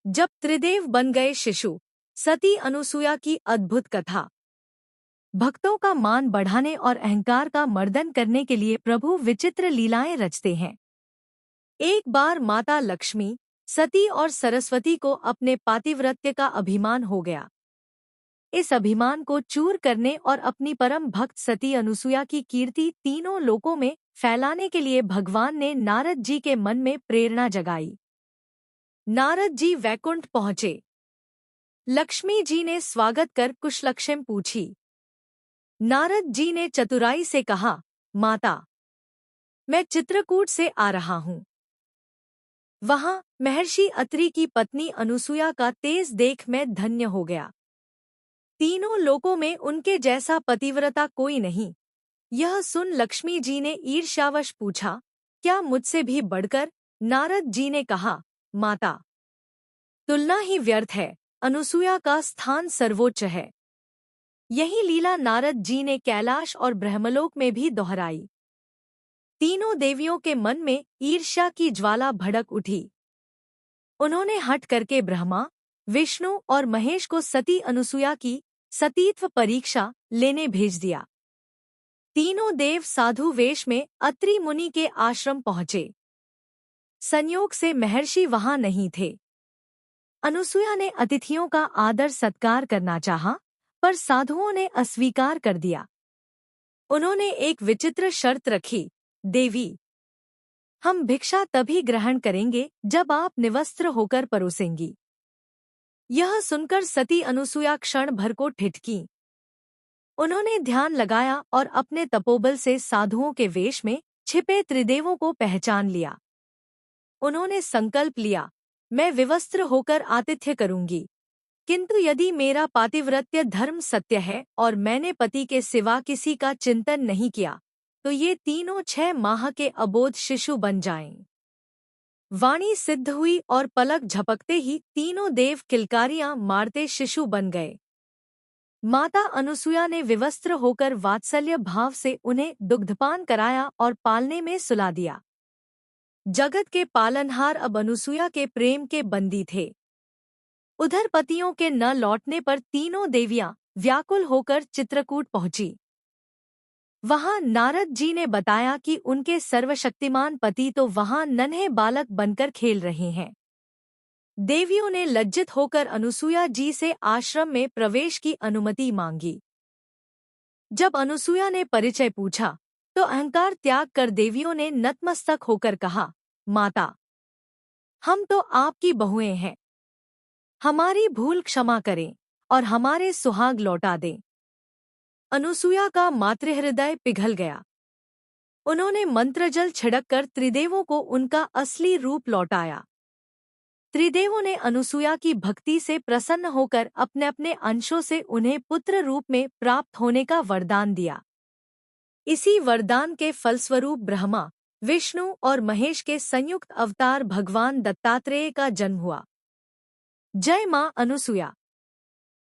जब त्रिदेव बन गए शिशु, सती अनुसुया की अद्भुत कथा। भक्तों का मान बढ़ाने और अहंकार का मर्दन करने के लिए प्रभु विचित्र लीलाएं रचते हैं। एक बार माता लक्ष्मी, सती और सरस्वती को अपने पातिव्रत्य का अभिमान हो गया। इस अभिमान को चूर करने और अपनी परम भक्त सती अनुसुया की कीर्ति तीनों लोकों में फैलाने के लिए भगवान ने नारद जी के मन में प्रेरणा जगाई। नारद जी वैकुंठ पहुंचे। लक्ष्मी जी ने स्वागत कर कुशलक्षेम पूछी। नारद जी ने चतुराई से कहा, माता, मैं चित्रकूट से आ रहा हूँ। वहां महर्षि अत्रि की पत्नी अनुसुया का तेज देख मैं धन्य हो गया। तीनों लोकों में उनके जैसा पतिव्रता कोई नहीं। यह सुन लक्ष्मी जी ने ईर्ष्यावश पूछा, क्या मुझसे भी बढ़कर? नारद जी ने कहा, माता, तुलना ही व्यर्थ है, अनुसुया का स्थान सर्वोच्च है। यही लीला नारद जी ने कैलाश और ब्रह्मलोक में भी दोहराई। तीनों देवियों के मन में ईर्ष्या की ज्वाला भड़क उठी। उन्होंने हट करके ब्रह्मा, विष्णु और महेश को सती अनुसुया की सतीत्व परीक्षा लेने भेज दिया। तीनों देव साधु वेश में अत्रि मुनि के आश्रम पहुंचे। संयोग से महर्षि वहां नहीं थे। अनुसुया ने अतिथियों का आदर सत्कार करना चाहा, पर साधुओं ने अस्वीकार कर दिया। उन्होंने एक विचित्र शर्त रखी, देवी, हम भिक्षा तभी ग्रहण करेंगे जब आप निवस्त्र होकर परोसेंगी। यह सुनकर सती अनुसुया क्षण भर को ठिठकी। उन्होंने ध्यान लगाया और अपने तपोबल से साधुओं के वेश में छिपे त्रिदेवों को पहचान लिया। उन्होंने संकल्प लिया, मैं विवस्त्र होकर आतिथ्य करूंगी, किंतु यदि मेरा पातिव्रत्य धर्म सत्य है और मैंने पति के सिवा किसी का चिंतन नहीं किया, तो ये तीनों 6 माह के अबोध शिशु बन जाएं। वाणी सिद्ध हुई और पलक झपकते ही तीनों देव किलकारियां मारते शिशु बन गए। माता अनुसुया ने विवस्त्र होकर वात्सल्य भाव से उन्हें दुग्धपान कराया और पालने में सुला दिया। जगत के पालनहार अब अनुसुया के प्रेम के बंदी थे। उधर पतियों के न लौटने पर तीनों देवियां व्याकुल होकर चित्रकूट पहुंची। वहां नारद जी ने बताया कि उनके सर्वशक्तिमान पति तो वहां नन्हे बालक बनकर खेल रहे हैं। देवियों ने लज्जित होकर अनुसुया जी से आश्रम में प्रवेश की अनुमति मांगी। जब अनुसुया ने परिचय पूछा, तो अहंकार त्याग कर देवियों ने नतमस्तक होकर कहा, माता, हम तो आपकी बहुएं हैं। हमारी भूल क्षमा करें और हमारे सुहाग लौटा दें। अनुसुया का मातृहृदय पिघल गया। उन्होंने मंत्रजल छिड़ककर त्रिदेवों को उनका असली रूप लौटाया। त्रिदेवों ने अनुसुया की भक्ति से प्रसन्न होकर अपने अपने अंशों से उन्हें पुत्र रूप में प्राप्त होने का वरदान दिया। इसी वरदान के फलस्वरूप ब्रह्मा, विष्णु और महेश के संयुक्त अवतार भगवान दत्तात्रेय का जन्म हुआ। जय मां अनुसुया।